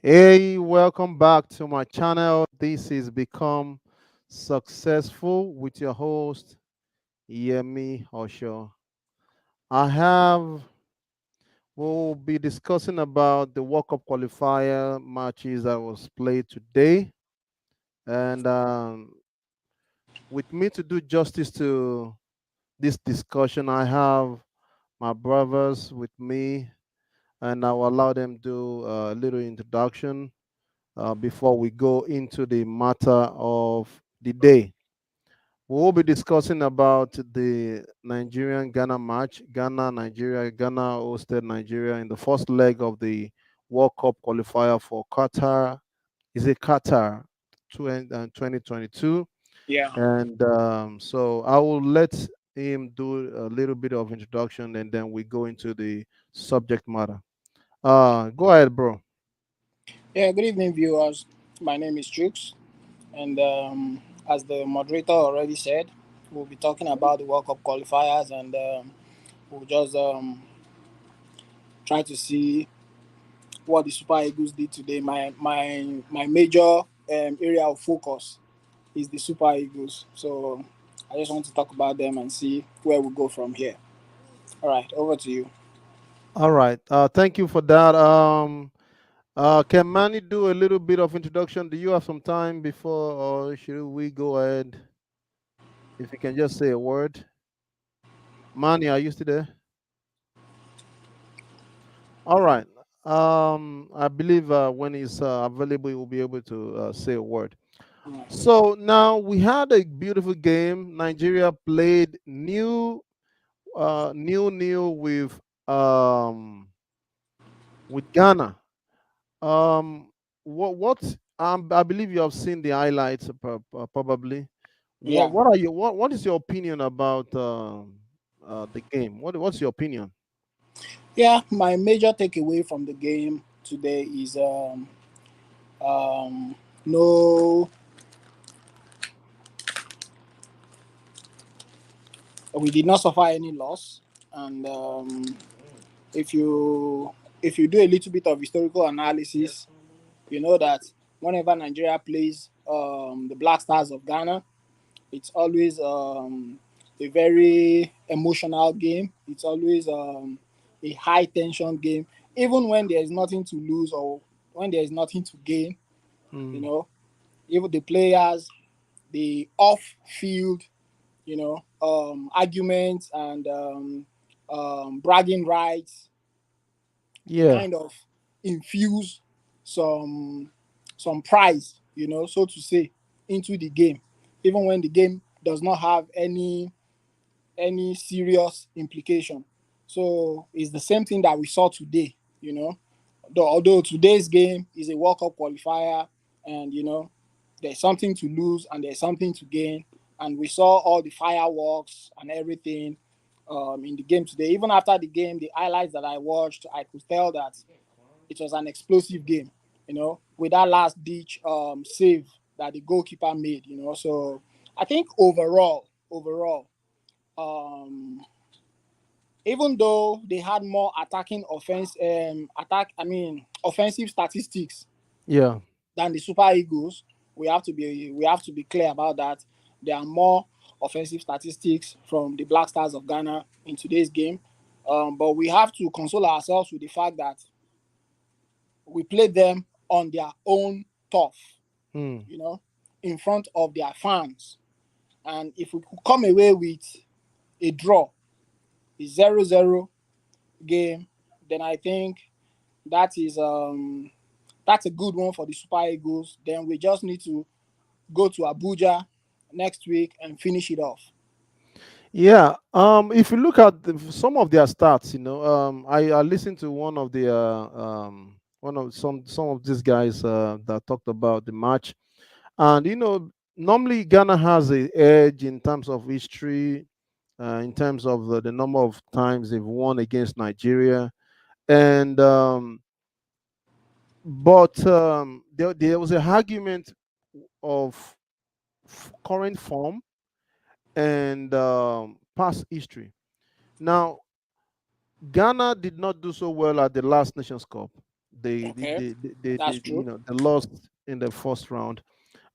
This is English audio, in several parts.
Hey, welcome back to my channel. This is Become Successful with your host, Yemi Osho. I have, we'll be discussing about the World Cup qualifier matches that was played today. And with me to do justice to this discussion, I have my brothers with me, and I will allow them to do a little introduction before we go into the matter of the day. We will be discussing about the Nigerian Ghana match. Ghana hosted Nigeria in the first leg of the World Cup qualifier for Qatar. Is it Qatar 2022? Yeah. And so I will let him do a little bit of introduction and then we go into the subject matter. Go ahead, bro. Yeah, good evening, viewers. My name is Jukes, and as the moderator already said, we'll be talking about the World Cup qualifiers and we'll just try to see what the Super Eagles did today. My major area of focus is the Super Eagles. So I just want to talk about them and see where we go from here. All right, over to you. All right. Thank you for that. Can Manny do a little bit of introduction? Do you have some time before, or should we go ahead? If you can just say a word. Manny, are you still there? All right. I believe when he's available, he will be able to say a word. All right. So now we had a beautiful game. Nigeria played new with Ghana. Um, what I believe you have seen the highlights probably. Yeah. What is your opinion about the game? What's your opinion? Yeah, my major takeaway from the game today is no, we did not suffer any loss, and if you if you do a little bit of historical analysis, you know that whenever Nigeria plays the Black Stars of Ghana, it's always a very emotional game. It's always a high tension game, even when there is nothing to lose or when there is nothing to gain. You Mm, know, even the players, the off field, arguments and bragging rights yeah, kind of infuse some prize, so to say, into the game, even when the game does not have any serious implication. So it's the same thing that we saw today, although today's game is a World Cup qualifier, and there's something to lose and there's something to gain, and we saw all the fireworks and everything in the game today. Even after the game, the highlights that I watched, I could tell that it was an explosive game, with that last ditch save that the goalkeeper made, So I think overall, um, even though they had more offensive statistics yeah, than the Super Eagles, we have to be clear about that. There are more offensive statistics from the Black Stars of Ghana in today's game, but we have to console ourselves with the fact that we played them on their own turf, mm, you know, in front of their fans. And if we could come away with a draw, a 0-0 game, then I think that is that's a good one for the Super Eagles. Then we just need to go to Abuja next week and finish it off. yeah. If you look at some of their stats, I listened to one of some of these guys that talked about the match, and normally Ghana has a edge in terms of history, in terms of the number of times they've won against Nigeria, and but there was a argument of current form and past history. Now, Ghana did not do so well at the last Nations Cup. They, Okay, they that's true. they lost in the first round.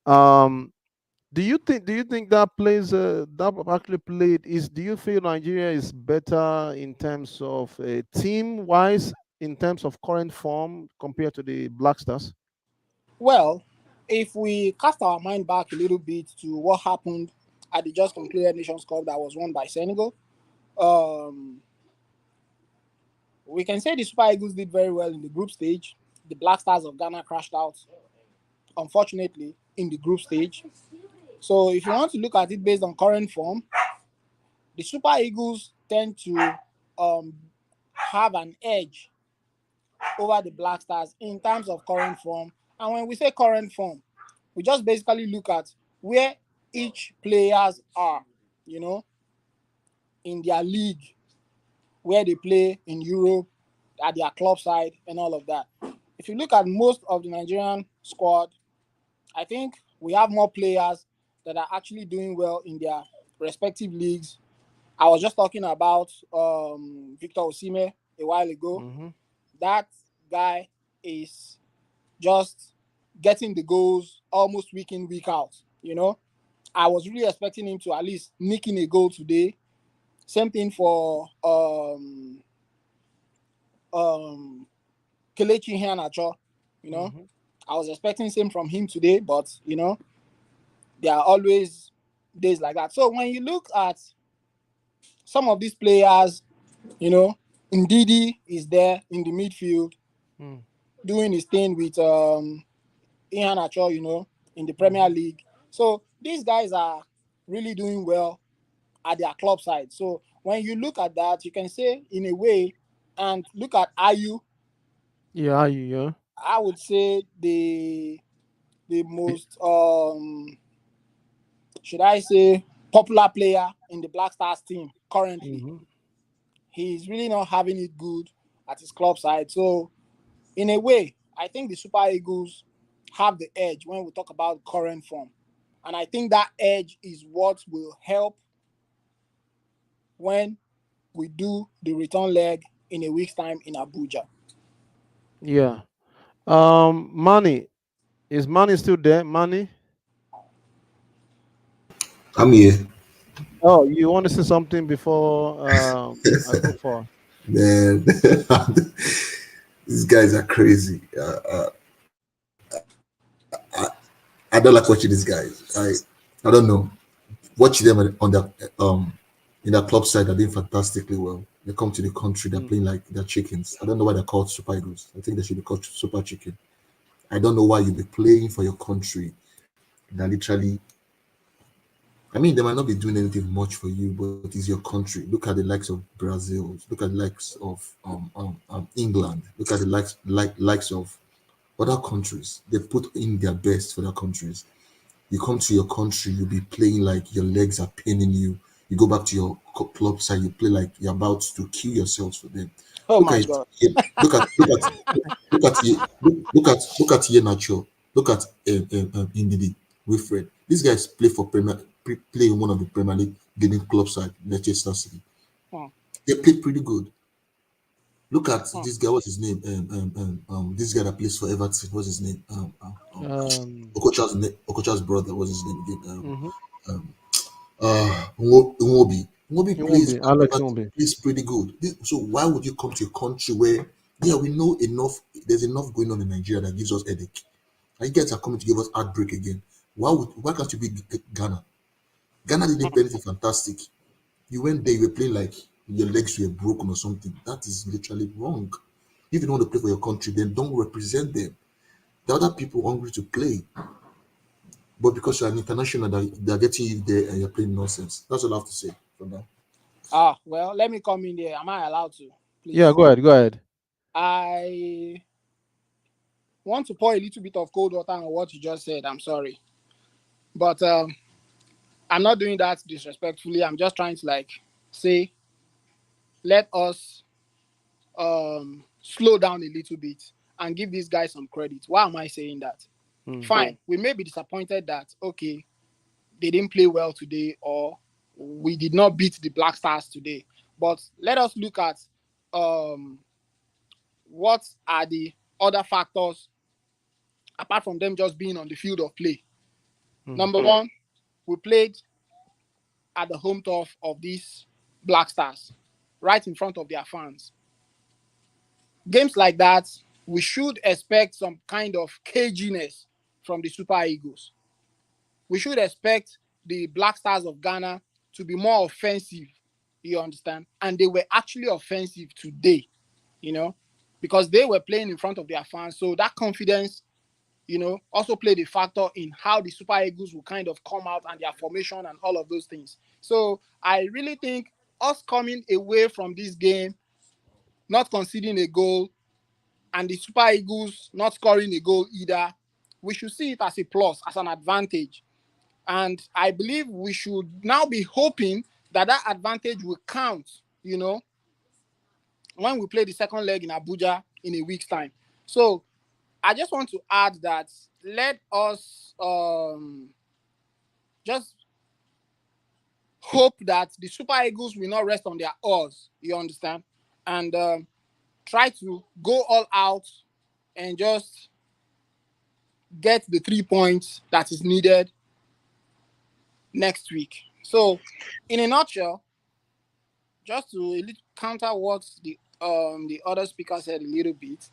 Um, do you think that plays that actually played is do you feel Nigeria is better in terms of team wise in terms of current form compared to the Black Stars? Well, if we cast our mind back a little bit to what happened at the just concluded Nations Cup that was won by Senegal, um, we can say the Super Eagles did very well in the group stage. The Black Stars of Ghana crashed out, unfortunately, in the group stage. So, if you want to look at it based on current form, the Super Eagles tend to um, have an edge over the Black Stars in terms of current form. And when we say current form, we just basically look at where each players are, you know, in their league, where they play in Europe, at their club side, and all of that. If you look at most of the Nigerian squad, I think we have more players that are actually doing well in their respective leagues. I was just talking about Victor Osimhen a while ago. Mm-hmm. That guy is just getting the goals almost week in, week out. I was really expecting him to at least nick in a goal today. Same thing for um Kelechi Iheanacho. You know, Mm-hmm. I was expecting same from him today, but there are always days like that. So when you look at some of these players, you know, Ndidi is there in the midfield doing his thing with Iheanacho, in the Premier Mm-hmm. League. So these guys are really doing well at their club side. So when you look at that, you can say in a way, and look at Ayu, Yeah, yeah. I would say the Be- most should I say popular player in the Black Stars team currently. mm-hmm. He's really not having it good at his club side. So in a way, I think the Super Eagles have the edge when we talk about current form. And I think that edge is what will help when we do the return leg in a week's time in Abuja. Yeah. Money is money still there? Money? I'm here, Oh, you want to say something before I go for? man. These guys are crazy. I don't like watching these guys. I don't know. Watch them on the in their club side. They're doing fantastically well. They come to the country. They're Mm. playing like they're chickens. I don't know why they're called Super Eagles. I think they should be called Super Chicken. I don't know why you be playing for your country. That literally, I mean, they might not be doing anything much for you, but it's your country. Look at the likes of Brazil. Look at the likes of England. Look at the likes of other countries. They put in their best for their countries. You come to your country, you be playing like your legs are paining you. You go back to your club side, you play like you're about to kill yourselves for them. Oh Look my at God. it. Look at Nacho. Look at Indidi, Wilfred. These guys play in one of the Premier League leading club side, Leicester City. Hmm, They play pretty good. Look at hmm, this guy. What's his name? This guy that plays for Everton. What's his name? Um. Okocha's brother. What's his name again? Mm-hmm. Nwobi. Nwobi It won't plays be Alex. Won't fantastic, be. plays pretty good. So why would you come to a country where, yeah, we know enough, there's enough going on in Nigeria that gives us headache. And you guys are coming to give us heartbreak again. Why can't you be Ghana? Ghana didn't play anything fantastic. You went there, you were playing like your legs were broken or something. That is literally wrong. If you don't want to play for your country, then don't represent them. The other people hungry to play. But because you're an international, they're getting you there and you're playing nonsense. That's all I have to say for now. well, let me come in there. Am I allowed to? Yeah. Please. Go ahead. Go ahead. I want to pour a little bit of cold water on what you just said. I'm sorry. But I'm not doing that disrespectfully. I'm just trying to say, let us slow down a little bit and give these guys some credit. Why am I saying that? Mm. Fine, we may be disappointed that okay, they didn't play well today, or we did not beat the Black Stars today. But let us look at what are the other factors apart from them just being on the field of play. Mm. Number one, we played at the home turf of these Black Stars, right in front of their fans. Games like that, we should expect some kind of caginess from the Super Eagles. We should expect the Black Stars of Ghana to be more offensive, you understand? And they were actually offensive today, you know, because they were playing in front of their fans. So that confidence, also played a factor in how the Super Eagles will kind of come out and their formation and all of those things. So I really think us coming away from this game, not conceding a goal, and the Super Eagles not scoring a goal either, we should see it as a plus, as an advantage. And I believe we should now be hoping that that advantage will count, when we play the second leg in Abuja in a week's time. So I just want to add that let us just hope that the Super Eagles will not rest on their oars, you understand? And try to go all out and just get the 3 points that is needed next week. So, in a nutshell, just to counter what the other speaker said a little bit,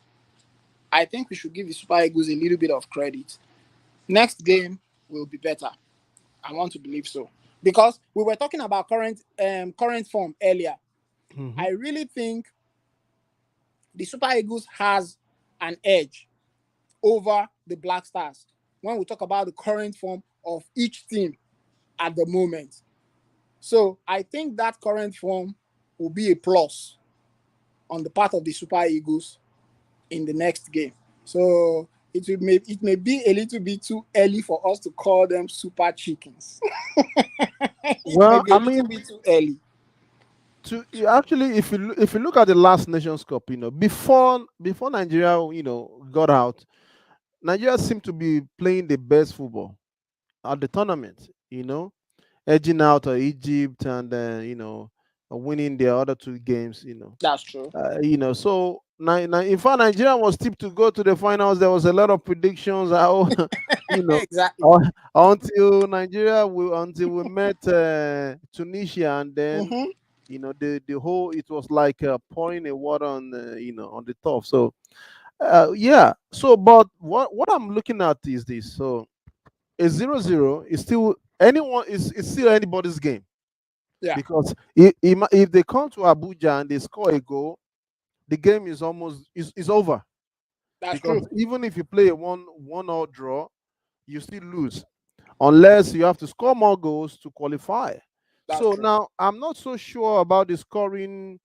I think we should give the Super Eagles a little bit of credit. Next game will be better. I want to believe so, because we were talking about current form earlier. Mm-hmm. I really think the Super Eagles has an edge over the Black Stars when we talk about the current form of each team at the moment. So I think that current form will be a plus on the part of the Super Eagles in the next game. So it may be a little bit too early for us to call them super chickens. It may Well, be a I little mean, bit too early. actually, if you look at the last Nations Cup, before Nigeria, got out, Nigeria seemed to be playing the best football at the tournament. Edging out Egypt and winning their other two games. That's true. So in fact, Nigeria was tipped to go to the finals. There was a lot of predictions. How you know Exactly. until we met Tunisia, and then Mm-hmm. the whole, it was like pouring a water on on the top. So yeah. So but what I'm looking at is this. So a 0-0 is still anyone is still anybody's game, Yeah, because if they come to Abuja and they score a goal, the game is almost is over, that's because true. even if you play a one or draw, you still lose unless you have to score more goals to qualify. That's So true. now I'm not so sure about the scoring,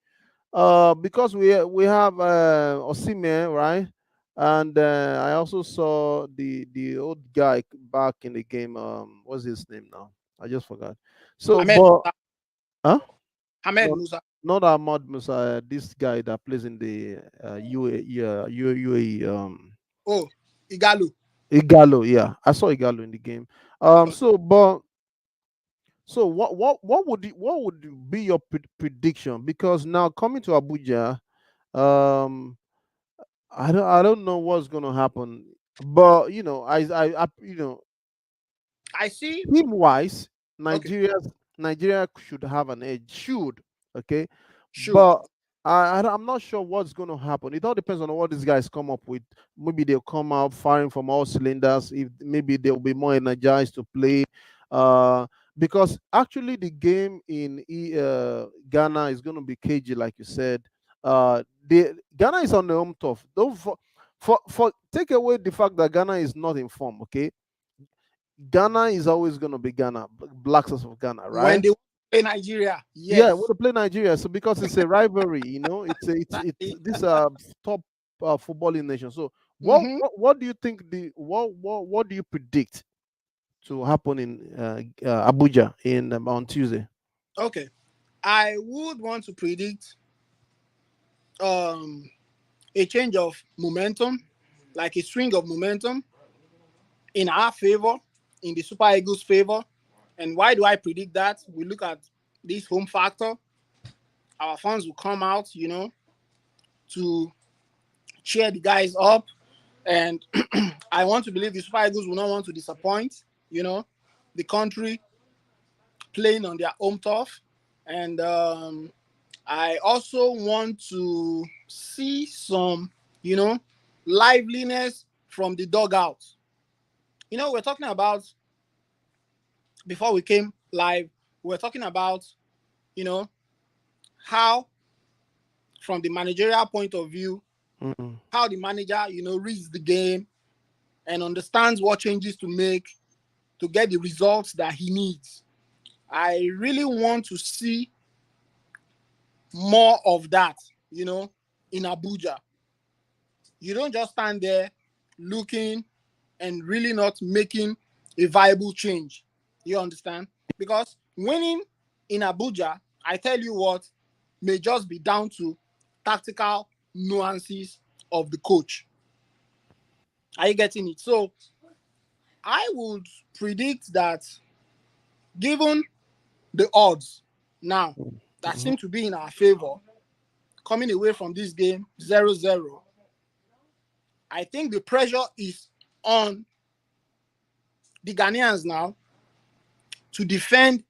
because we have Osimhen, right? And I also saw the old guy back in the game. What's his name now? I just forgot. So, Ahmed but huh? Ahmed Not Musa. not Ahmad Musa. This guy that plays in the UAE. Oh, Igalo. Igalo. Yeah, I saw Igalo in the game. So what would be your prediction? Because now coming to Abuja, um, I don't know what's gonna happen, but I I see. team wise, Okay, Nigeria should have an edge. Should, okay, shoot. but I'm not sure what's going to happen. It all depends on what these guys come up with. Maybe they'll come out firing from all cylinders. If maybe they'll be more energized to play, uh, because actually the game in Ghana is going to be cagey, like you said. The Ghana is on the home turf. Don't for take away the fact that Ghana is not in form. Okay, Ghana is always going to be Ghana, Black Stars of Ghana, When right? they play Nigeria, Yeah, we yes. to play Nigeria. So because it's a rivalry, it's Exactly. this top footballing nation. So Mm-hmm. what do you think what do you predict to happen in Abuja in on Tuesday? Okay. I would want to predict um a change of momentum, like a swing of momentum in our favor, in the Super Eagles' favor. And why do I predict that? We look at this home factor. Our fans will come out, to cheer the guys up. And I want to believe the Super Eagles will not want to disappoint, the country playing on their home turf. And I also want to see some, liveliness from the dugout. We're talking about, before we came live, we're talking about, how, from the managerial point of view, Mm-mm. how the manager, reads the game and understands what changes to make to get the results that he needs. I really want to see more of that, in Abuja. You don't just stand there looking and really not making a viable change. You understand? Because winning in Abuja, I tell you what, may just be down to tactical nuances of the coach. Are you getting it? So I would predict that, given the odds now that Mhm. seem to be in our favor, coming away from this game 0-0, I think the pressure is on the Ghanaians now to defend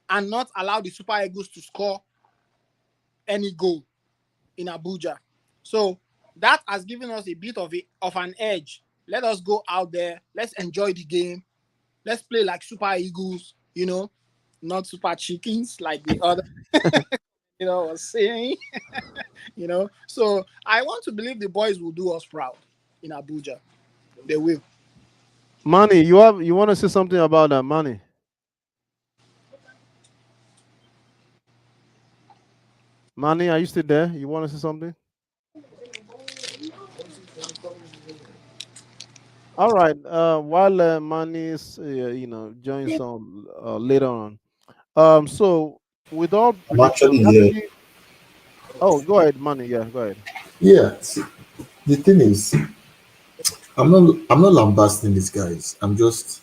and not allow the Super Eagles to score any goal in Abuja. So that has given us a bit of an edge. Let us go out there. Let's enjoy the game. Let's play like Super Eagles, not Super Chickens like the other, was saying, So I want to believe the boys will do us proud in Abuja. They will. Money, you want to say something about that money? Money, are you still there? You want to say something? All right. While Manny's joins on later on. So with all I'm actually prediction, here. oh, go ahead, Money. Yeah, go ahead. Yeah, see, the thing is, I'm not lambasting these guys. I'm just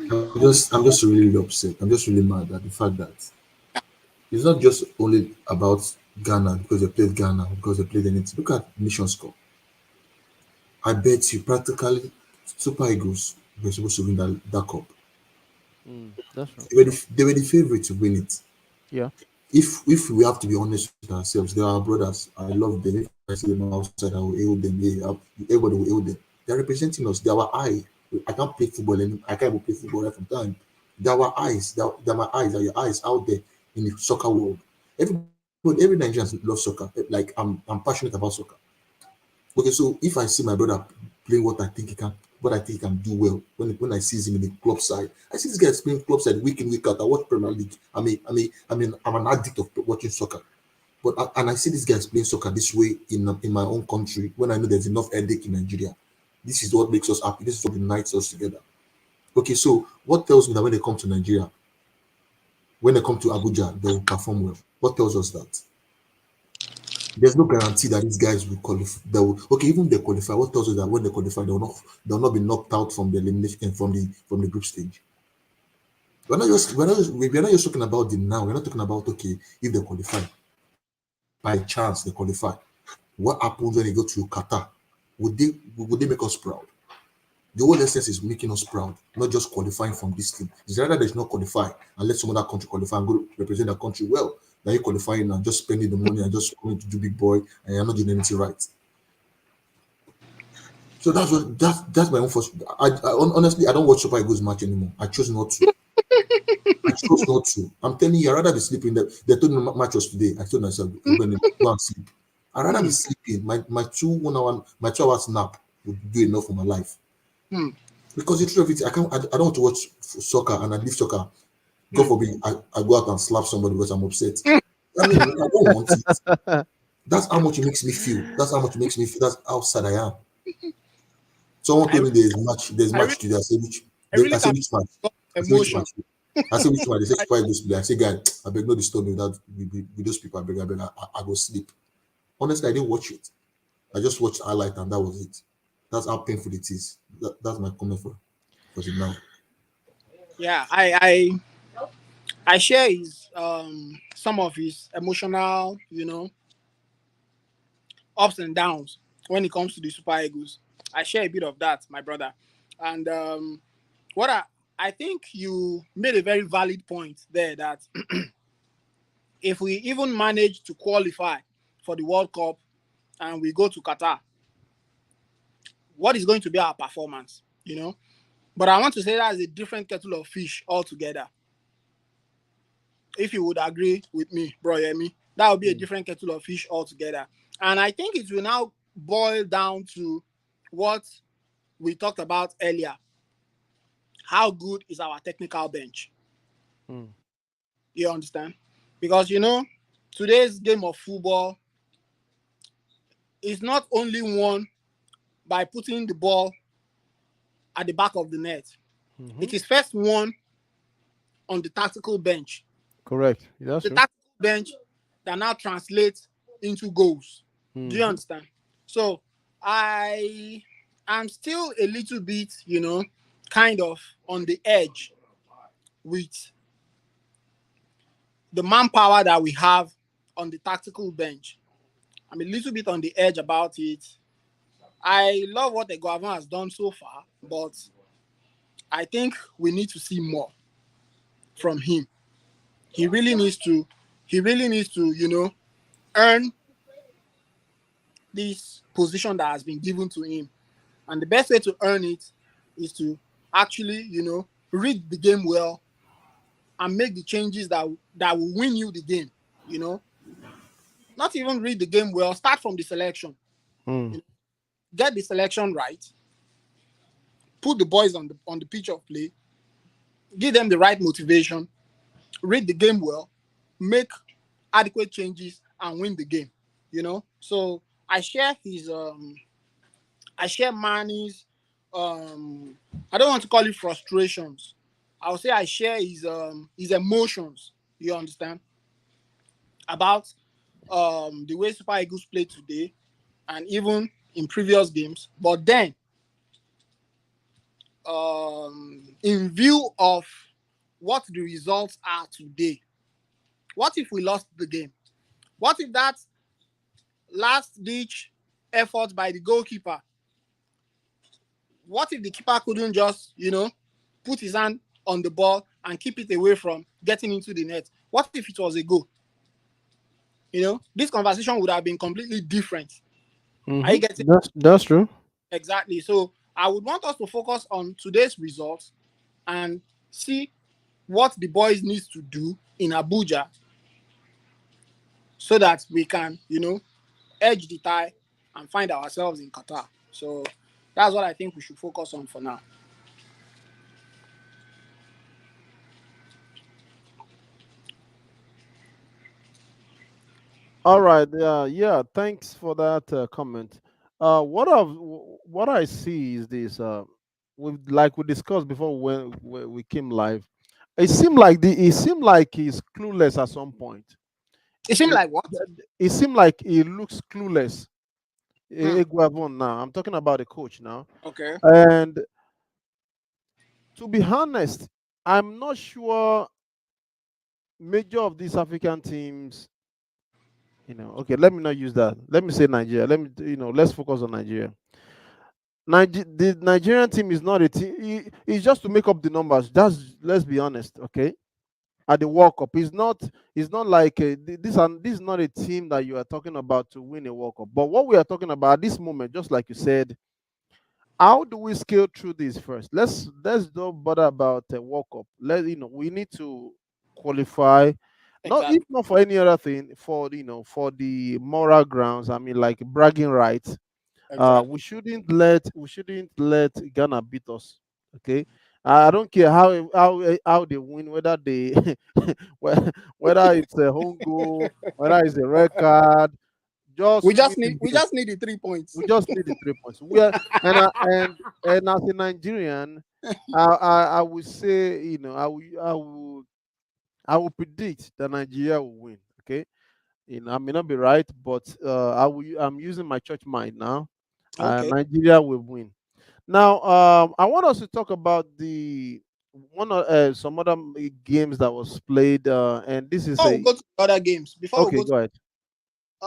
really upset. I'm just really mad at the fact that it's not just only about Ghana because they played Ghana, because they played anything. Look at Nation Score. I bet you practically Super Eagles were supposed to win that cup. That's true. They were the favorite to win it. Yeah. If we have to be honest with ourselves, they are our brothers. I love them. If I see them outside, I will hail them. Yeah, everybody will hail them. They are representing us. They are our eye. I can't play football and I can't even play football right from time. They are our eyes. They are my eyes. They are your eyes out there in the soccer world. Every Nigerian loves soccer. Like I'm passionate about soccer. Okay, so if I see my brother playing what I think he can do well, when I see him in the club side, I see this guy playing club side week in week out. I watch Premier League. I'm an addict of watching soccer. And I see these guys playing soccer this way in my own country when I know there's enough headache in Nigeria. This is what makes us happy. This is what unites us together. Okay, so what tells me that when they come to Nigeria, when they come to Abuja, they will perform well? What tells us that? There's no guarantee that these guys will qualify. Okay, even if they qualify, what tells us that when they qualify, they will not be knocked out from the elimination from the group stage. We're not just talking about the now. We're not talking about, okay, if they qualify, by chance they qualify. What happens when they go to Qatar? Would they make us proud? The whole essence is making us proud, not just qualifying from this team. It's rather they should not qualify and let some other country qualify and go represent their country well. Now you qualifying and just spending the money and just coming to do big boy and you're not doing anything right. So that's my own first. Honestly, I don't watch Super Eagles match anymore. I chose not to. I chose not to. I'm telling you, I'd rather be sleeping. They told me match was today. I told myself, I'm going to go and sleep. I'd rather be Hmm. sleeping. My 2 hours nap would do enough for my life. Hmm. Because the truth of it, I don't want to watch soccer and I leave soccer. God Hmm. forbid I go out and slap somebody because I'm upset. I mean, I don't want it. That's how much it makes me feel. That's how much it makes me feel. That's how sad I am. Someone I, told me there's I really, match today. I really I say can which match? feel I say which emotion. match? I say which match? They say Super Eagles play. I say, guy, I beg no disturb me with those people. I go sleep. Honestly, I didn't watch it. I just watched highlight and that was it. That's how painful it is. That's my comment for it now. Yeah, I share his some of his emotional, ups and downs. when it comes to the Super Eagles. I share a bit of that, my brother. And what I think you made a very valid point there that if we even manage to qualify for the World Cup and we go to Qatar, what is going to be our performance? You know, but I want to say that is a different kettle of fish altogether. If you would agree with me, bro, Yemi, that would be a Mm. different kettle of fish altogether. And I think it will now boil down to what we talked about earlier. How good is our technical bench? Mm. You understand? Because today's game of football is not only won by putting the ball at the back of the net. Hmm. It is first won on the tactical bench. Correct. That's The true. tactical bench that now translates into goals. Do you Hmm. understand? So I am still a little bit, kind of on the edge with the manpower that we have on the tactical bench. I'm a little bit on the edge about it. I love what the governor has done so far, but I think we need to see more from him. He really needs to, earn this position that has been given to him. And the best way to earn it is to actually, read the game well and make the changes that will win you the game. You know, not even read the game well. Start from the selection. Mm. You know, get the selection right. Put the boys on the pitch of play. Give them the right motivation. Read the game well. Make adequate changes and win the game. So I share Manny's I don't want to call it frustrations. I'll say I share his emotions, you understand, about the way Super Eagles played today and even in previous games. But then, in view of what the results are today, what if we lost the game? What if that last ditch effort by the goalkeeper, what if the keeper couldn't just, put his hand on the ball and keep it away from getting into the net? What if it was a goal? This conversation would have been completely different. Are Hmm. you getting That's true. exactly? So I would want us to focus on today's results and see what the boys needs to do in Abuja so that we can, edge the tie and find ourselves in Qatar. So that's what I think we should focus on for now. All right. Yeah. Thanks for that comment. What I see is this. Like we discussed before when we came live. It seemed like he's clueless at some point. It seemed It, like what? it seemed like he looks clueless. Hmm. Eguavon now. I'm talking about the coach now. Okay. And to be honest, I'm not sure major of these African teams. Okay, let me not use that. Let me say Nigeria. Let's focus on Nigeria. The Nigerian team is not a team. It's just to make up the numbers. Let's be honest, okay? At the World Cup, it's not. It's not like this is not a team that you are talking about to win a World Cup. But what we are talking about at this moment, just like you said, how do we scale through this first? Let's don't bother about the World Cup. We need to qualify. Not if Exactly. not for any other thing, for the moral grounds. I mean, like bragging rights. Exactly. We shouldn't let Ghana beat us. Okay. I don't care how they win, whether they whether it's a home goal, whether it's a red card. Just We win just need the we game. just need the 3 points. We just need the 3 points. We are, and as a Nigerian, I would say, I will predict that Nigeria will win. Okay, I may not be right, but I'm using my church mind now. Okay. Nigeria will win. Now, I want us to talk about the one of some other games that was played, and this is Before we a go to the other games, before we okay. go to Go ahead.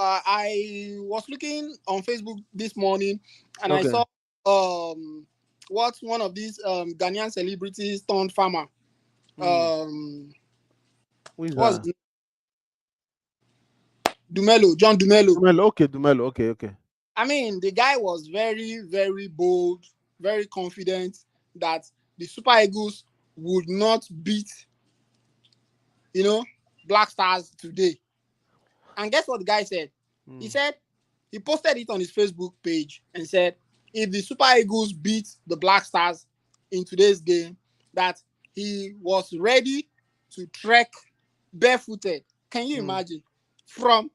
I was looking on Facebook this morning, and I Okay. saw what one of these Ghanaian celebrities turned farmer. Mm. Um, Who is what's that? his name? Dumelo, John Dumelo. Dumelo. Okay, Dumelo. Okay, okay. I mean, the guy was very, very bold, very confident that the Super Eagles would not beat, you know, Black Stars today. And guess what the guy said? He Mm. said he posted it on his Facebook page and said, if the Super Eagles beat the Black Stars in today's game, that he was ready to trek barefooted. Can you Mm. imagine? From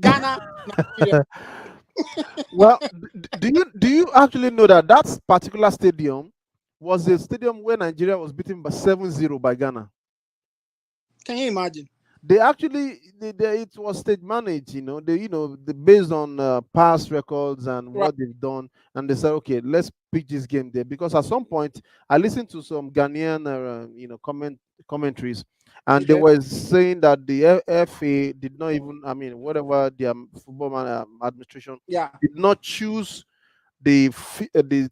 Ghana to Nigeria. Well, do you actually know that that particular stadium was a stadium where Nigeria was beaten by 7-0 by Ghana? Can you imagine? They actually it was stage managed, based on past records and Right. what they've done, and they said, okay, let's pick this game there, because at some point I listened to some Ghanaian commentaries, and they Okay. were saying that the FA did not even, I mean, whatever their football administration Yeah. did not choose the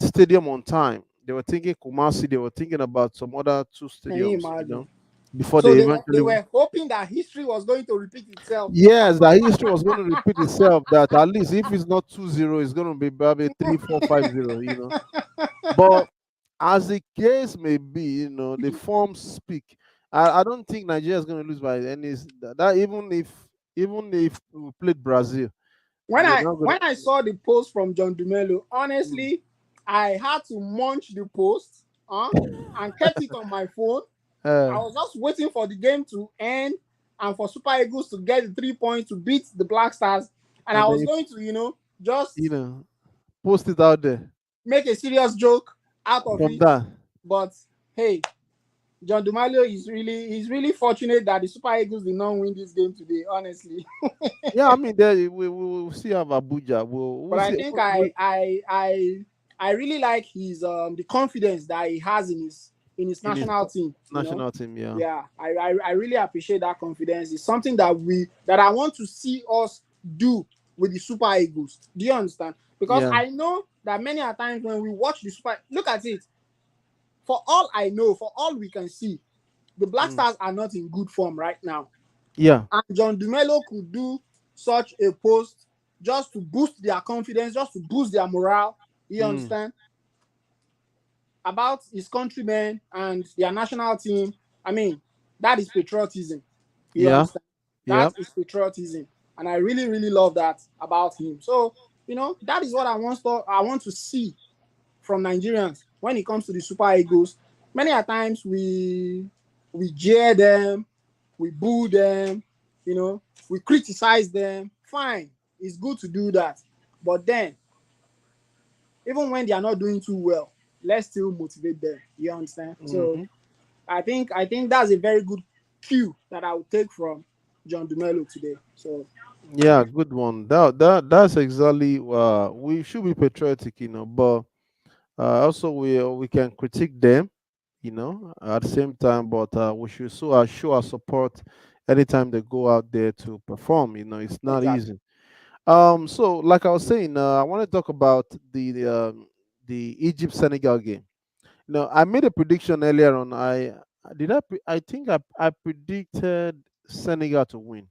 stadium on time. They were thinking Kumasi, they were thinking about some other two Can you stadiums, imagine? before So they they eventually. were hoping that history was going to repeat itself. Yes, that history was going to repeat itself. That at least if it's not 2-0, it's going to be probably 3-4-5-0. But as the case may be, the forms speak. I don't think Nigeria is going to lose by any. That even if we played Brazil, when we're I not going when I saw the post from John Dumelo, to. honestly, I had to munch the post, and kept it on my phone. I Uh, was just waiting for the game to end and for Super Eagles to get the 3 points to beat the Black Stars. And I and was then going to, you just know post it out there make a serious joke out of from it. that. But hey, John Dumalo he's really fortunate that the Super Eagles did not win this game today, honestly. Yeah, I mean, there we'll see have Abuja. We'll But I see. think I really like his the confidence that he has in his In his national team. national team. Yeah. Yeah, I really appreciate that confidence. It's something that I want to see us do with the Super Eagles. Do you understand? Because Yeah. I know that many a times when we watch the Super, look at it. For all I know, for all we can see, the Black Mm. Stars are not in good form right now. Yeah. And John Dumelo could do such a post just to boost their confidence, just to boost their morale. You Mm. understand? About his countrymen and their national team. I mean, that is patriotism. You Yeah. understand? Yeah. That is patriotism. And I really, really love that about him. So, that is what I want to see from Nigerians when it comes to the Super Eagles. Many a times we jeer them, we boo them, we criticize them. Fine, it's good to do that. But then, even when they are not doing too well, let's still motivate them. You understand? So Hmm. I think that's a very good cue that I would take from John Dumelo today. So Yeah, good one. That's exactly. We should be patriotic, but also we can critique them, at the same time. But we should show our support anytime they go out there to perform. It's not exactly. easy. So like I was saying, I want to talk about the Egypt Senegal game. I made a prediction earlier on. I think I predicted Senegal to win.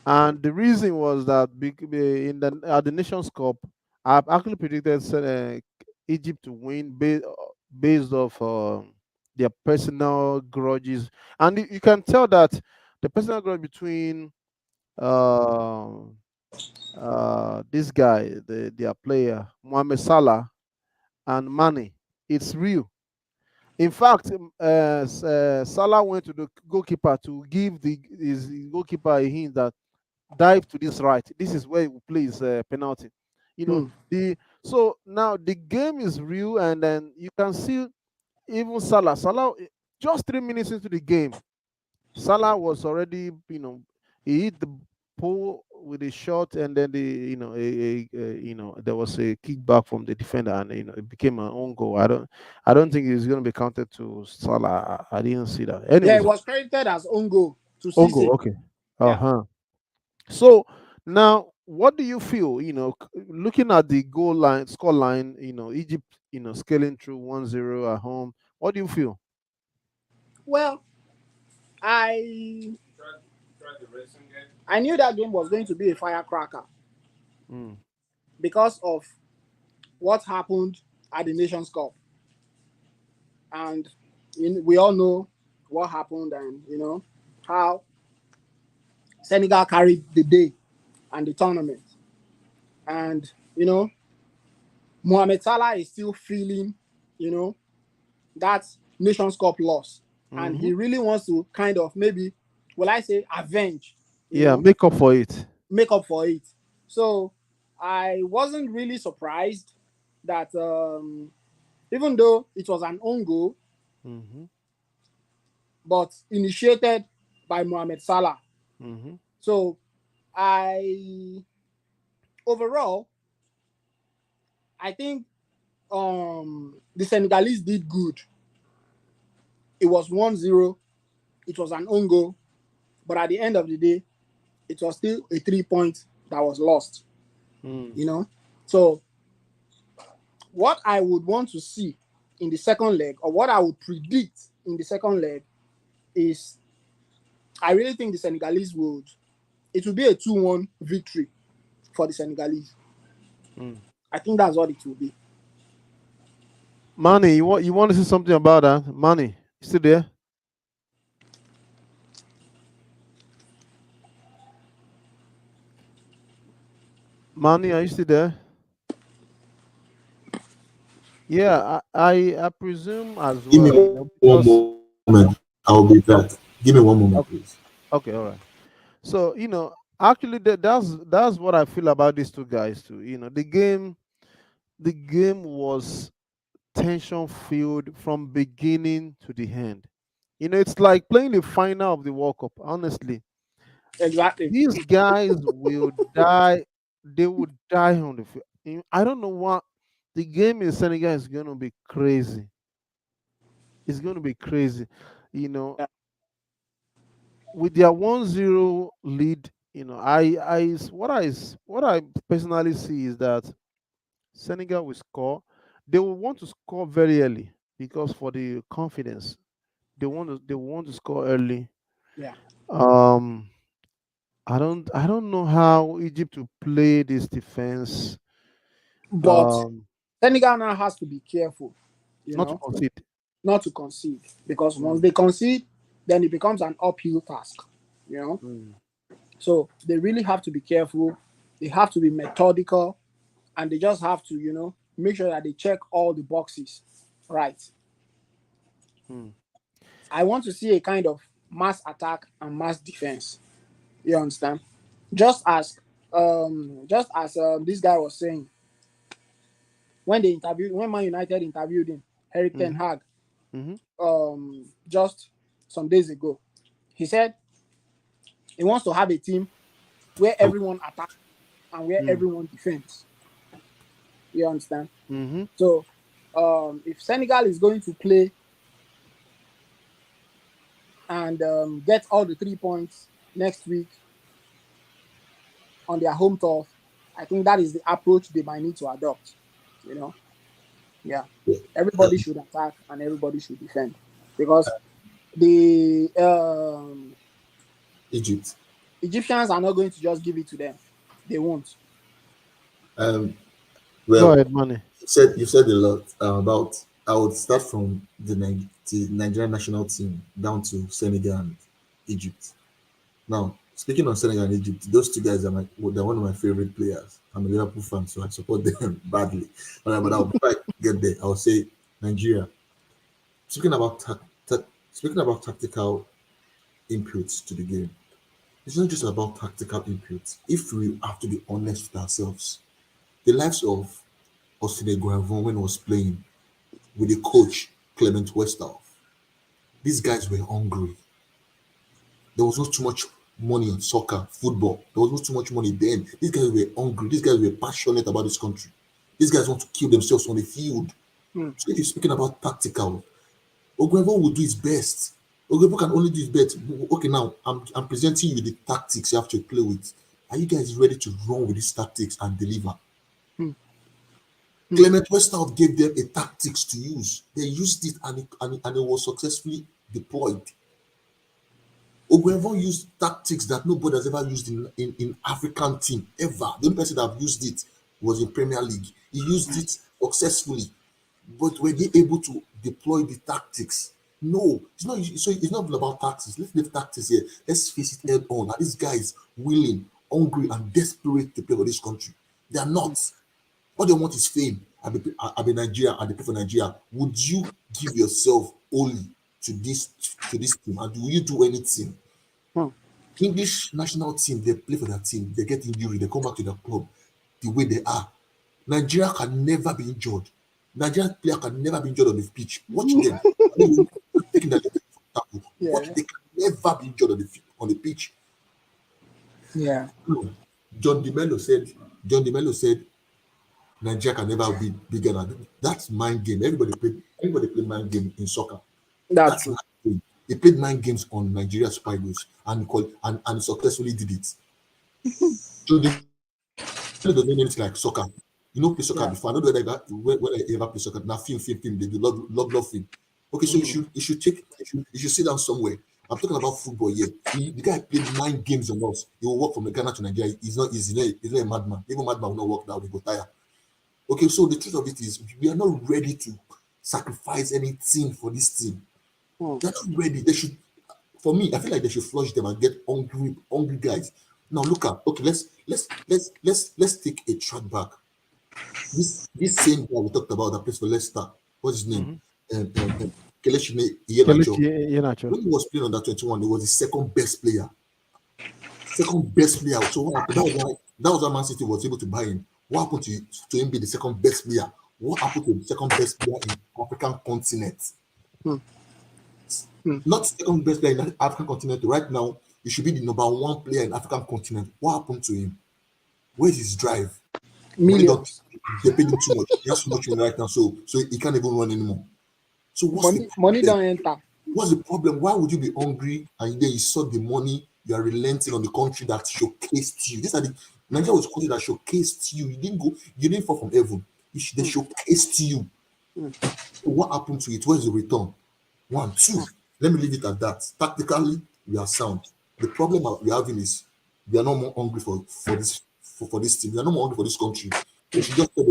And the reason was that in the Nations Cup, I've actually predicted Egypt to win based off their personal grudges, and you can tell that the personal grudge between uh, this guy, their player Mohamed Salah and Mane, it's real. In fact, Salah went to the goalkeeper to give his goalkeeper a hint that dive to this right. This is where he will play his penalty. You know Hmm. the So now the game is real, and then you can see even Salah just 3 minutes into the game, Salah was already, he hit the pole with a shot, and then there was a kickback from the defender, and it became an own goal. I don't think it's going to be counted to Salah. I didn't see that. Yeah, it Anyways, was credited as own goal to own goal. Cisse. Okay. Uh Yeah. huh. So. Now, what do you feel? Looking at the goal line, score line, Egypt, scaling through 1-0 at home. What do you feel? Well, I I knew that game was going to be a firecracker Mm, because of what happened at the Nations Cup, and we all know what happened, and how Senegal carried the day and the tournament, and Mohamed Salah is still feeling, you know, that Nations Cup loss, and hmm. he really wants to kind of maybe, will I say, avenge, Yeah, make up for it. make up for it. So I wasn't really surprised that even though it was an own goal, Hmm. but initiated by Mohamed Salah. Hmm. So I overall I think the Senegalese did good. It was 1-0. It was an own goal, but at the end of the day, it was still a 3 point that was lost. Mm, You know, so what I would want to see in the second leg, or what I would predict in the second leg, is I really think the Senegalese would. It will be a 2-1 victory for the Senegalese. mm. I think that's what it will be. Manny, you want to say something about that? Manny, you still there? Manny, are you still there? Yeah, I presume as Give me well, one because moment. I'll be back. Give me one moment, please. okay, okay, all right. So, actually that's what I feel about these two guys too. The game was tension filled from beginning to the end. It's like playing the final of the World Cup. Honestly, Exactly. these guys will die. They would die on the field. I don't know what the game in Senegal is going to be crazy. It's going to be crazy. You know, Yeah. with their 1-0 lead, what I personally see is that Senegal will score. They will want to score very early because for the confidence, they want to score early. Yeah. Um, I don't know how Egypt will play this defense. But Um, Senegal now has to be careful, you not to know, concede. not to concede, because once Mm, they concede, then it becomes an uphill task, you know. mm, So they really have to be careful. They have to be methodical, and they just have to, make sure that they check all the boxes right. mm, I want to see a kind of mass attack and mass defense. You understand? Just as this guy was saying, when Man United interviewed him, Eric Ten mm, Hag, mm, just some days ago, he said he wants to have a team where everyone attacks and where mm, everyone defends. You understand? mm, So, if Senegal is going to play and get all the 3 points next week on their home turf, I think that is the approach they might need to adopt. You know, yeah, everybody should attack and everybody should defend, because the Egypt. Egyptians are not going to just give it to them. They won't. Um, Go well, ahead, Manny. you said a lot about. I would start from the Nigerian national team down to Senegal and Egypt. Now, speaking of Senegal and Egypt, those two guys they're one of my favorite players. I'm a Liverpool fan, so I support them badly. But before I get there, I'll say Nigeria. Speaking about speaking about tactical inputs to the game, it's not just about tactical inputs. If we have to be honest with ourselves, the likes of Osile Guavon when he was playing with the coach Clement Westhoff, these guys were hungry. There was not too much money in soccer, football. There was not too much money then. These guys were hungry. These guys were passionate about this country. These guys want to kill themselves on the field. Hmm. So if you're speaking about tactical, Ogrevo will do his best. Ogrevo can only do his best. Okay, now I'm presenting you the tactics you have to play with. Are you guys ready to run with these tactics and deliver? Hmm. Hmm. Clement Westhout gave them a tactics to use. They used it and it was successfully deployed. Ogwenvon used tactics that nobody has ever used in African team ever. The only person that have used it was in Premier League. He used it successfully. But were they able to deploy the tactics? No, it's not. So it's not even about tactics. Let's leave tactics here. Let's face it head on. Are these guys willing, hungry, and desperate to play for this country? They are not. All they want is fame. I be Nigeria and they play for Nigeria. Would you give yourself only to this team? And will you do anything? Hmm. English national team, they play for their team, they get injury, they come back to their club the way they are. Nigeria can never be injured. Nigerian player can never be injured on the pitch. Watch them. I mean, taking the league, for example, watch, Yeah. they can never be injured on the pitch. Yeah. No. John DeMello said Nigeria can never be bigger than that's mind game. Everybody play mind game in soccer. That's That's true. mind game. They played mind games on Nigeria Super Eagles and successfully did it. John DeMello doesn't know anything like soccer. You know, play soccer before. I don't know whether Yeah. when I ever play soccer. Now, film. They do love film. Okay, so Mhm. you should sit down somewhere. I'm talking about football here. The guy played 9 games on us. He will walk from Ghana to Nigeria. He's not a madman. Even madman will not walk that way, go tire. Okay, so the truth of it is we are not ready to sacrifice anything for this team. Hmm. They're not ready. They should, for me, I feel like they should flush them and get hungry guys. Now look at, okay, let's take a track back. This same guy we talked about that plays for Leicester, what's his name? Mhm. Kelechi Iheanacho. Kelechi Iheanacho. When he was playing on that 21, he was the second best player. Second best player. So what happened? That was why Man City was able to buy him. What happened to him be the second best player? What happened to the second best player in African continent? Hmm. Hmm. Not second best player in the African continent. Right now, he should be the number one player in African continent. What happened to him? Where's his drive? Money don't Millions. they paid him too much. He has too much money right now, so he can't even run anymore. So what's the Money problem? don't enter. What's the problem? Why would you be hungry and then you saw the money, you are relenting on the country that showcased you? These are the Nigeria was a country that showcased you. You didn't fall from heaven. They Hmm. showcased you. Hmm. So what happened to it? Where's the return? One, two. Let me leave it at that. Tactically, we are sound. The problem we're having is we are not more hungry for this team. We are not more hungry for this country. They should just tell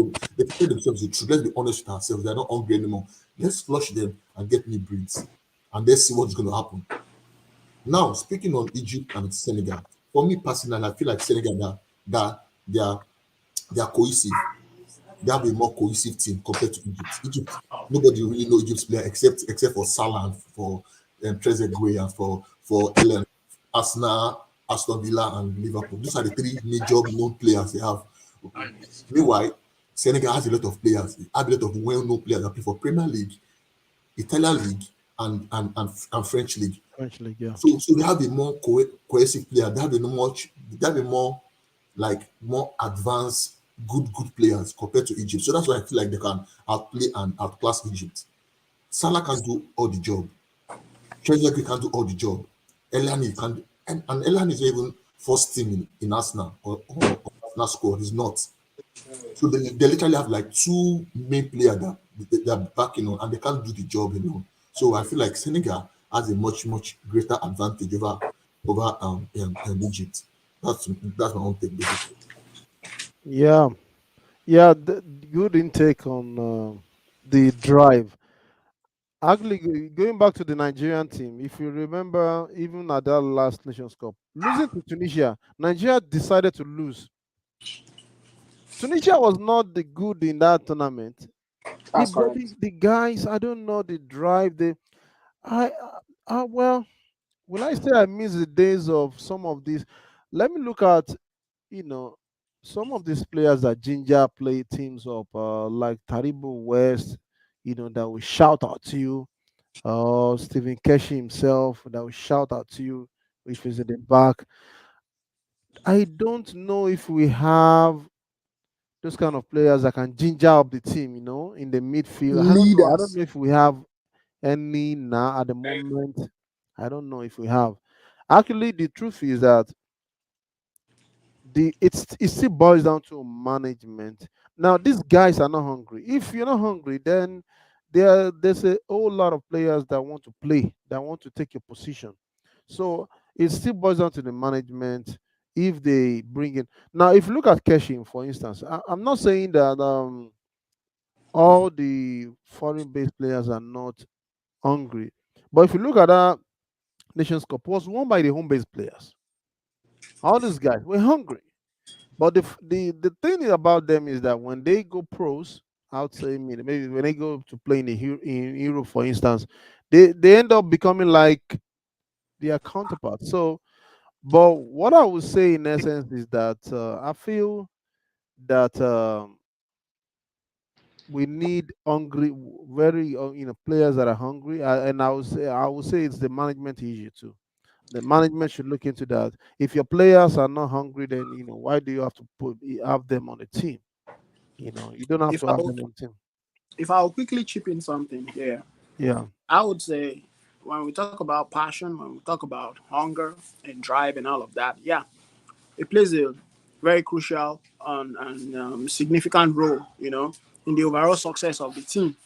themselves the truth. Let's be honest with ourselves. They are not hungry anymore. Let's flush them and get new breeds. And let's see what's going to happen. Now, speaking on Egypt and Senegal, for me personally, I feel like Senegal that they are cohesive. They have a more cohesive team compared to Egypt. Egypt, nobody really know Egypt's player except for Salah and for Trezeguet and for Ellen, Arsenal, Aston Villa, and Liverpool. Those are the three major known players they have. Meanwhile, Senegal has a lot of players. They have a lot of well-known players that play for Premier League, Italian League, and French League. French league, yeah. So they have a more cohesive player. They have a more advanced, good players compared to Egypt. So that's why I feel like they can outplay and outclass Egypt. Salah can do all the job. Trezeguet can do all the job. Elani can do, and Elani is not even first team in Arsenal or Arsenal squad. He's not. So they literally have like two main players that they're backing on, and they can't do the job alone. So I feel like Senegal has a much greater advantage over Egypt. That's my own take basically. Yeah, yeah. Good intake on the drive. Actually, going back to the Nigerian team, if you remember, even at that last Nations Cup, losing to Tunisia, Nigeria decided to lose. Tunisia was not the good in that tournament. The That's body, correct. the guys, I don't know the drive. I, well, will I say I miss the days of some of these? Let me look at, you know, some of these players that Ginger play teams up, like Taribo West, that will shout out to you. Stephen Keshi himself, that will shout out to you if he's in the back. I don't know if we have those kind of players that can ginger up the team, in the midfield. I don't know. I don't Leaders. know if we have any now at the moment. I don't know if we have. Actually, the truth is that it still boils down to management. Now these guys are not hungry. If you're not hungry, then there's a whole lot of players that want to play, that want to take your position. So it still boils down to the management. If they bring in, now if you look at Keshin, for instance, I'm not saying that all the foreign based players are not hungry, but if you look at that Nations Cup, it was won by the home based players. All these guys were hungry. But the thing about them is that when they go pros, I would say maybe when they go to play in Europe, for instance, they end up becoming like their counterparts. So, but what I would say in essence is that I feel that we need hungry, very players that are hungry, and I would say it's the management issue too. The management should look into that. If your players are not hungry, then why do you have to have them on the team? You don't have If to I have will, them on team. if I will quickly chip in something here, Yeah. I would say when we talk about passion, when we talk about hunger and drive and all of that, yeah, it plays a very crucial and significant role, in the overall success of the team.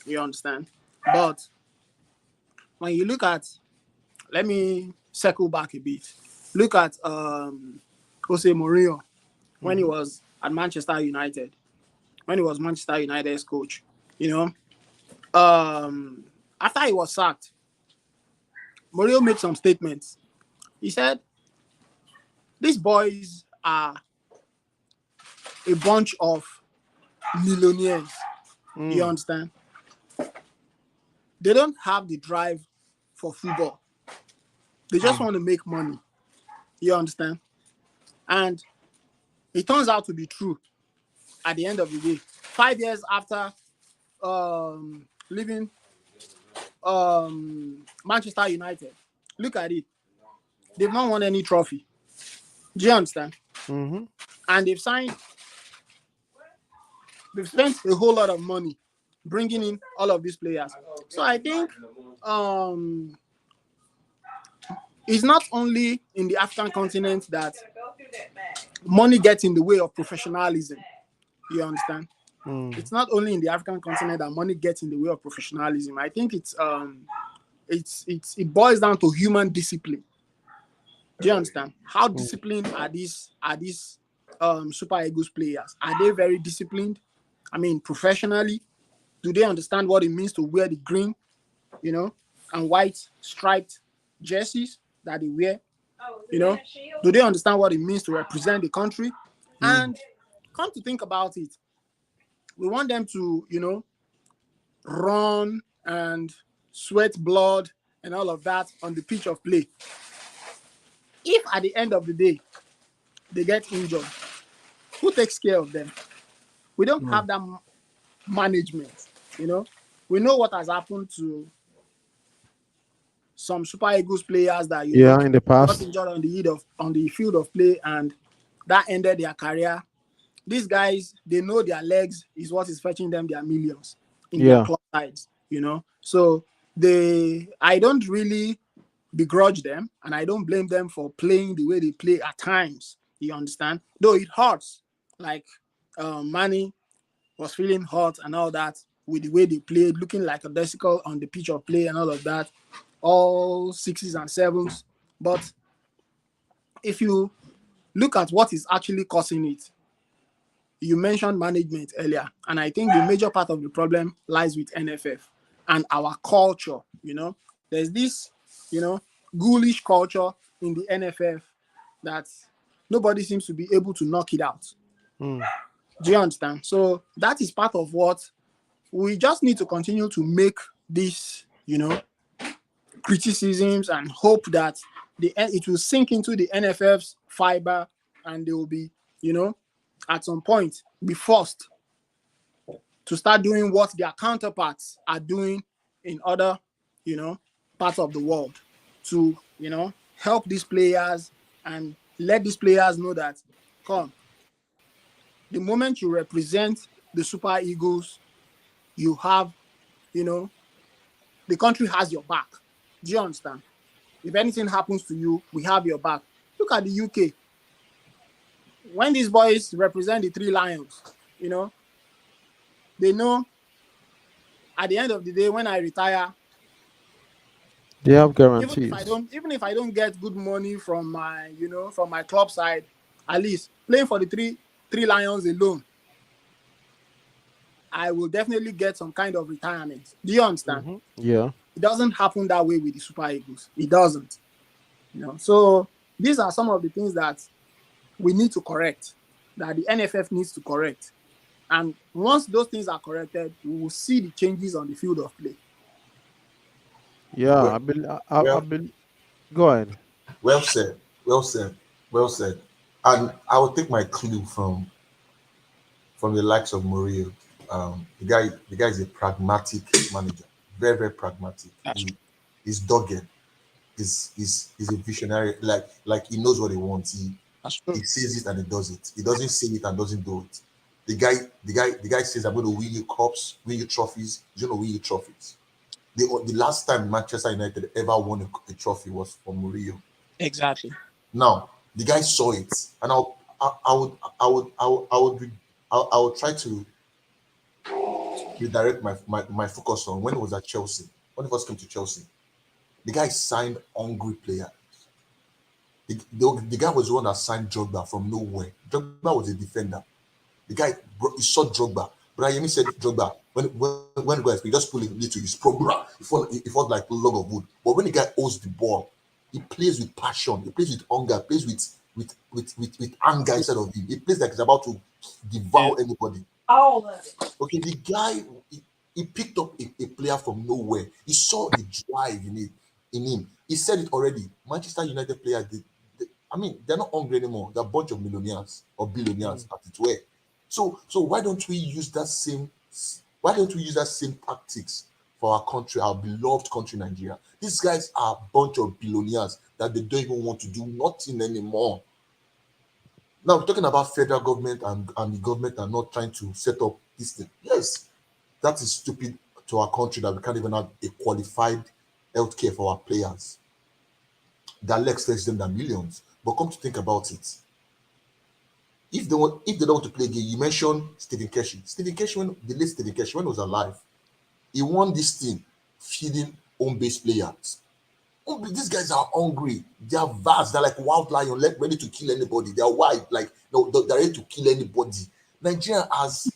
You understand? But when you look at, let me circle back a bit. Look at Jose Mourinho when he Hmm. was at Manchester United, when he was Manchester United's coach. You after he was sacked, Mourinho made some statements. He said, "These boys are a bunch of millionaires. You Mm. understand? They don't have the drive for football. They just Mm. want to make money. You understand?" And it turns out to be true at the end of the day. 5 years after leaving Manchester United, look at it. They've not won any trophy. Do you understand? Hmm. And they've spent a whole lot of money bringing in all of these players. So I think um, it's not only in the African continent that money gets in the way of professionalism. You understand? Mm. It's not only in the African continent that money gets in the way of professionalism. I think it boils down to human discipline. Do you understand? How Mm. disciplined are these Super Eagles players? Are they very disciplined? I mean, professionally, do they understand what it means to wear the green, you know, and white striped jerseys that they wear? You know, do they understand what it means to represent the country? Mm. And come to think about it, we want them to, run and sweat blood and all of that on the pitch of play. If at the end of the day they get injured, who takes care of them? We don't Mm. have that management. You know, we know what has happened to some Super Eagles players that Yeah, in the got past. injured on the field of play, and that ended their career. These guys, they know their legs is what is fetching them their millions in their Yeah. club sides. So I don't really begrudge them, and I don't blame them for playing the way they play at times. You understand? Though it hurts, like Manny was feeling hot and all that with the way they played, looking like a desicle on the pitch of play and all of that, all sixes and sevens. But if you look at what is actually causing it, you mentioned management earlier, and I think the major part of the problem lies with NFF and our culture. There's this, ghoulish culture in the NFF that nobody seems to be able to knock it out. Mm. Do you understand? So that is part of what we just need to continue to make these, criticisms and hope that it will sink into the NFF's fiber, and they will be, at some point be forced to start doing what their counterparts are doing in other, you know, parts of the world to, help these players and let these players know that, come, the moment you represent the Super Eagles, you have, you know, the country has your back. Do you understand? If anything happens to you, we have your back. Look at the UK. when these boys represent the three lions, you know, they know at the end of the day when I retire, They have even if I guarantees. don't even if I don't get good money from my, from my club side, at least playing for the three lions alone, I will definitely get some kind of retirement. Do you understand? Yeah. It doesn't happen that way with the Super Eagles. It doesn't. So these are some of the things that we need to correct, that the NFF needs to correct. And once those things are corrected, we will see the changes on the field of play. Yeah. Well, I well, bel Go ahead. well said, well said, well said. And I will take my clue from the likes of Mourinho. The guy is a pragmatic manager, very very pragmatic. That's true. He's dogged. He's a visionary. Like he knows what he wants. That's He true. says it and he does it. He doesn't say it and doesn't do it. The guy says, "I'm going to win you cups, win you trophies. He's going to win you trophies." The last time Manchester United ever won a trophy was for Mourinho. Exactly. Now the guy saw it, and I would I would I would I would, re- I would try to redirect my focus on when he was at Chelsea. When he first came to Chelsea, the guy signed hungry player. The guy was the one that signed Drogba from nowhere. Drogba was a defender. The guy he saw Drogba. Brian Yemi said Drogba when the guy he just pull it into his pro. It felt like a log of wood. But when the guy holds the ball, he plays with passion. He plays with hunger. He plays with anger inside of him. He plays like he's about to Yeah. devour anybody. Okay, the guy he picked up a player from nowhere. He saw the drive in him. He said it already. Manchester United player, I mean, they're not hungry anymore. They're a bunch of millionaires or billionaires Mm. at its way. So why don't we use that same tactics for our country, our beloved country, Nigeria? These guys are a bunch of billionaires that they don't even want to do nothing anymore. Now we're talking about federal government and the government are not trying to set up this thing. Yes, that is stupid to our country that we can't even have a qualified healthcare for our players. That less fetch them than millions. But come to think about it, if they don't want to play again, you mentioned Stephen Keshi. Stephen Keshi, when the late Stephen Keshi, when he was alive, he won this thing feeding home-based players. These guys are hungry. They are vast. They're like wild lion, like ready to kill anybody. They are wild, like no, they're ready to kill anybody. Nigeria has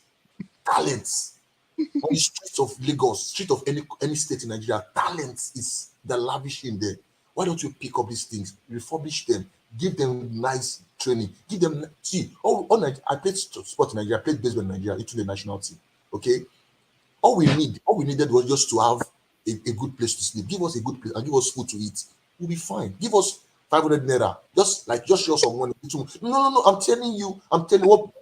talents on the streets of Lagos, street of any state in Nigeria. Talent is the lavish in there. Why don't you pick up these things, refurbish them, give them nice training, give them see. I played sport in Nigeria, I played baseball in Nigeria into the national team. Okay, all we needed was just to have a good place to sleep. Give us a good place and give us food to eat. We'll be fine. Give us 500 naira. Just show some money. No. I'm telling you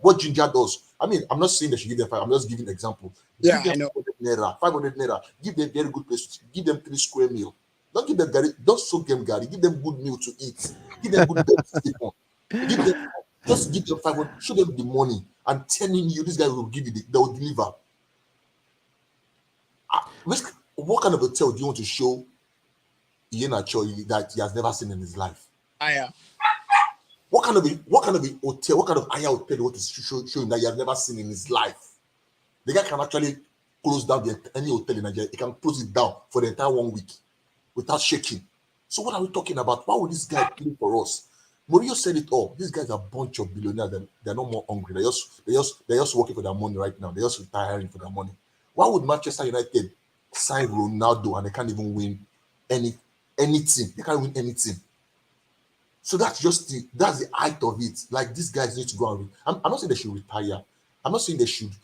what Ginger does. I mean, I'm not saying they should give them five. I'm just giving an example. Yeah, Give them I know. 500 naira. 500 naira. Give them very good place. Give them 3 square meal. Don't give them Gary. Don't soak them Gary. Give them good meal to eat. Give them good bed to sleep on. Give them just give them 500. Show them the money. I'm telling you, this guy will give you. They will deliver. What kind of hotel do you want to show Iheanacho that he has never seen in his life? I What kind of a hotel, what kind of higher hotel do you want to show him that he has never seen in his life? The guy can actually close down any hotel in Nigeria. He can close it down for the entire 1 week without shaking. So what are we talking about? Why would this guy play for us? Mourinho said it all. These guys are a bunch of billionaires. They're not more hungry. They're just working for their money right now. They're just retiring for their money. Why would Manchester United sign Ronaldo and they can't even win any anything? They can't win anything. So that's the height of it. Like these guys need to go and I'm not saying they should retire. I'm not saying they should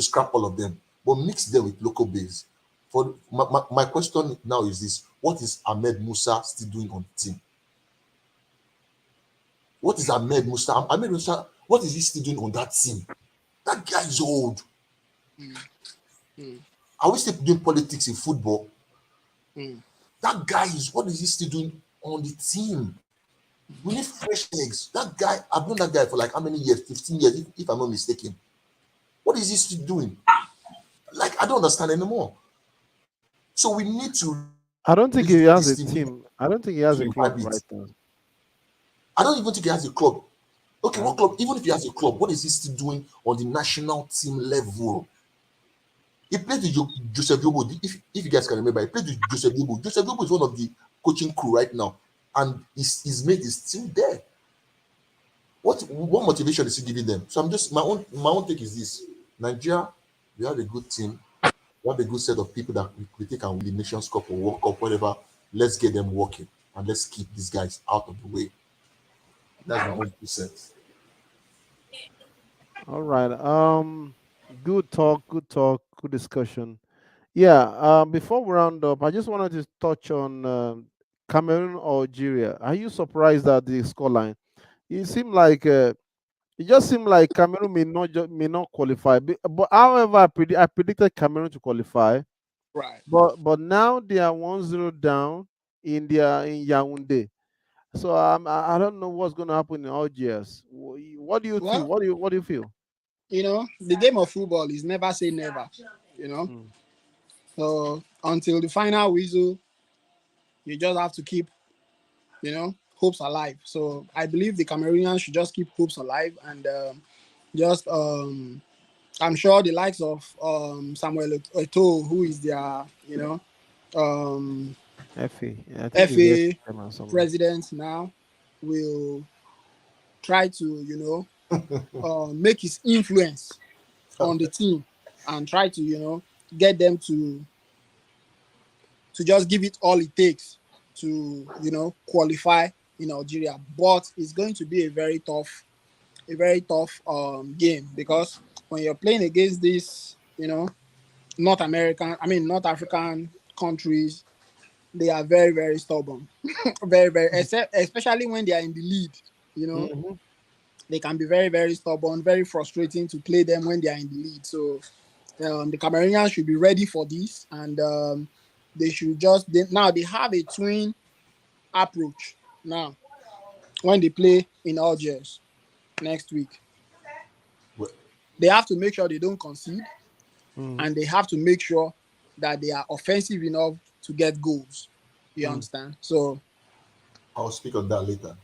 scrap all of them, but mix them with local base. For my question now is this: what is Ahmed Musa still doing on the team? What is Ahmed Musa? Ahmed Musa, what is he still doing on that team? That guy is old. Mm, mm, Are we still doing politics in football? mm. That guy is what is he still doing on the team? We need fresh eggs. That guy, I've known that guy for like how many years? 15 years, if I'm not mistaken. What is he still doing? Like, I don't understand anymore. So we need to I don't revisit think this he thing. We has need a team. I don't think he to has a revive club it. right now. I don't even think he has a club. Okay, what Okay. club? Even if he has a club, what is he still doing on the national team level? He played with Joseph Yobo. If you guys can remember, he played with Joseph Yobo. Joseph Yobo is one of the coaching crew right now, and his mate is still there. What motivation is he giving them? So I'm just my own take is this: Nigeria, we have a good team, we have a good set of people that we think can win the Nations Cup or World Cup, whatever. Let's get them working and let's keep these guys out of the way. That's my own percent. All right. Good talk. Good talk. Good discussion. Yeah. Before we round up, I just wanted to touch on Cameroon or Algeria. Are you surprised at the scoreline? It seemed like it just seemed like Cameroon may not qualify. But however, I predicted Cameroon to qualify. Right. But now they are 1-0 down in Yaoundé. So I don't know what's going to happen in Algiers. What do you feel? Well, What do you feel? the game of football is never say never. You know, Mm. so until the final whistle, you just have to keep, hopes alive. So I believe the Cameroonians should just keep hopes alive and just I'm sure the likes of Samuel Eto'o, who is their um, FA. I think it's FA FA chairman somewhere. president now, will try to make his influence on the team and try to get them to just give it all it takes to qualify in Algeria. But it's going to be a very tough game, because when you're playing against these North African countries, they are very, very stubborn. Very, very, especially when they are in the lead. You know, Hmm. they can be very, very stubborn, very frustrating to play them when they are in the lead. So the Cameroonians should be ready for this, and they should now they have a twin approach now when they play in Algiers next week. Well, They have to make sure they don't concede, Hmm. and they have to make sure that they are offensive enough to get goals. You Hmm. understand? So I'll speak on that later.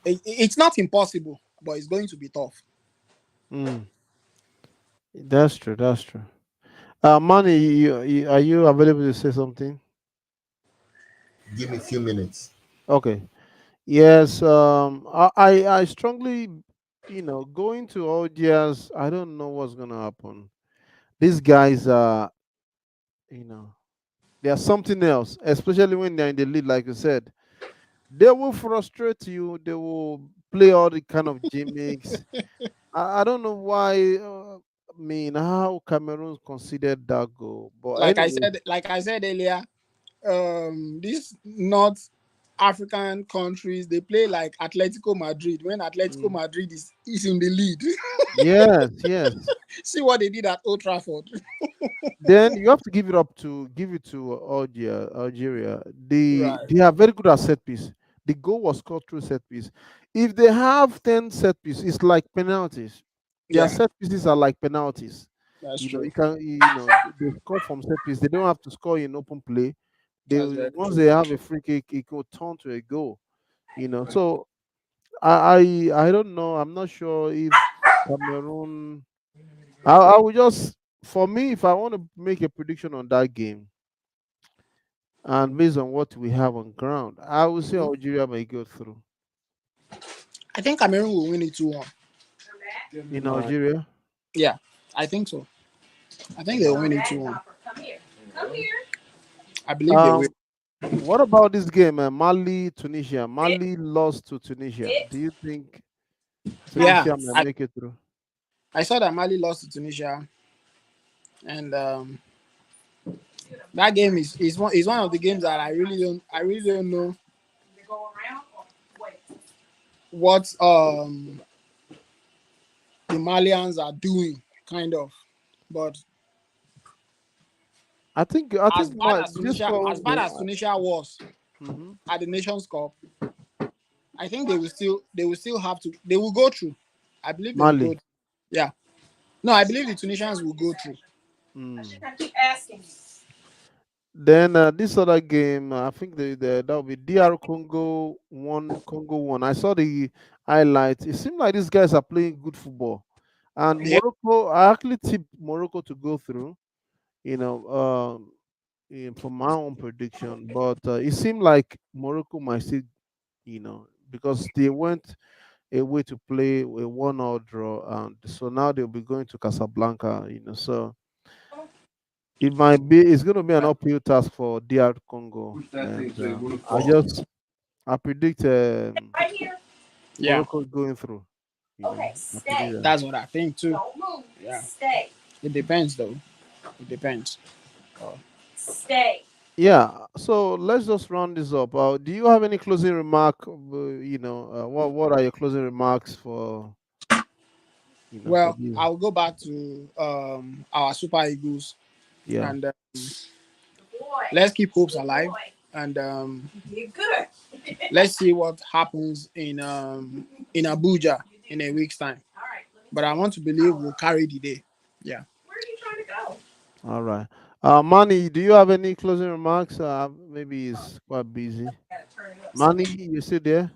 it's not impossible, but it's going to be tough. Hmm. That's true. That's true. Manny, are you available to say something? Give me a few minutes. Okay. Yes. I strongly, going to Algiers. I don't know what's gonna happen. These guys are, you know, they are something else, especially when they're in the lead, like you said. They will frustrate you. They will play all the kind of gimmicks. I don't know why. I mean, how Cameroon considered that goal. But anyway, Like I said earlier, these North African countries, they play like Atletico Madrid when Atletico mm, Madrid is in the lead. yes, yes. See what they did at Old Trafford. Then you have to give it to Algeria. Right. They are very good at set piece. The goal was scored through set piece. If they have 10 set pieces, it's like penalties. Their Yeah, set pieces are like penalties. that's You true. can they score from set piece. They don't have to score in open play. They That's very Once true. they have a free kick, it will turn to a goal. So I don't know. I'm not sure if Cameroon. I would just, for me, if I want to make a prediction on that game, and based on what we have on ground, I would say Mhm. Algeria may go through. I think Cameroon will win it 2-1. In All right. Algeria. Yeah, I think so. I think they'll win it 2-1. I believe they will. Um, what about this game, Mali Tunisia? Mali lost to Tunisia. Do you think Yeah, Tunisia may make it through? I saw that Mali lost to Tunisia, and that game is one of the games that I really don't know what the Malians are doing, kind of. But I think this as call bad as will. Tunisia was Mm-hmm. at the Nations Cup, I think they will still have to they will go through. I believe they will go. Mali. Yeah. No, I believe the Tunisians will go through. Mm. Then this other game, I think that will be DR Congo one, Congo one. I saw the highlights. It seemed like these guys are playing good football, and Yeah. Morocco. I actually tipped Morocco to go through. You know, from my own prediction, but it seemed like Morocco might still, because they went away to play a 1-1 draw, and so now they'll be going to Casablanca. So it's going to be an uphill task for DR Congo, and I predict Yeah. Morocco going through. I predict that. That's what I think too. Yeah. It depends though. It depends. Oh. Yeah, so let's just round this up. Do you have any closing remark? What are your closing remarks for Well, this? I'll go back to our Super Eagles Yeah. and let's keep hopes alive and let's see what happens in Abuja in a week's time. But I want to believe we'll carry the day. Yeah. All right. Manny, do you have any closing remarks? Maybe he's quite busy. Manny, you still there?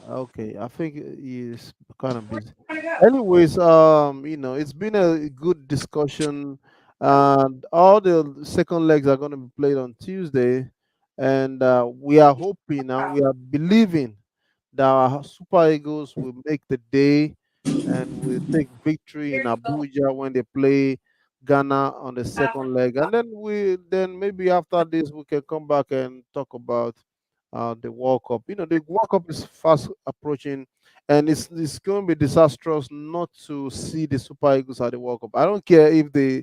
Okay, I think he's kind of busy. Anyways, it's been a good discussion, and all the second legs are going to be played on Tuesday, and we are hoping and we are believing that our Super Eagles will make the day and will take victory in Abuja when they play Ghana on the second leg, and then maybe after this we can come back and talk about the World Cup. The World Cup is fast approaching, and it's going to be disastrous not to see the Super Eagles at the World Cup. I don't care if they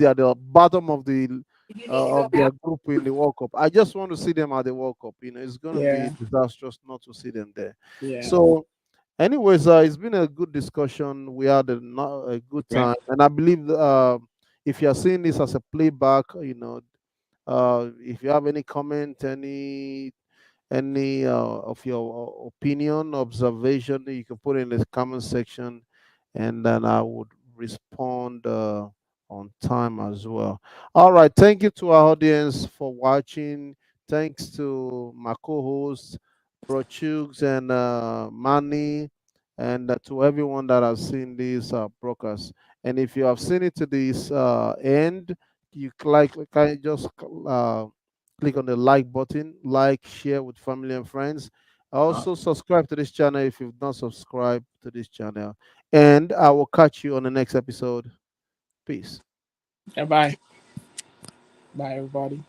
are the bottom of their group in the World Cup. I just want to see them at the World Cup. It's going to be Yeah. disastrous not to see them there. Yeah. So, anyways, it's been a good discussion. We had a good time, and I believe if you are seeing this as a playback, if you have any comment, any of your opinion, observation, you can put in the comment section, and then I would respond on time as well. All right. Thank you to our audience for watching. Thanks to my co-hosts, Bro Chugs and Manny, and to everyone that has seen this broadcast. And if you have seen it to this end, you can you just click on the like button, like, share with family and friends. Also, subscribe to this channel if you've not subscribed to this channel. And I will catch you on the next episode. Peace. Yeah. Bye. Bye, everybody.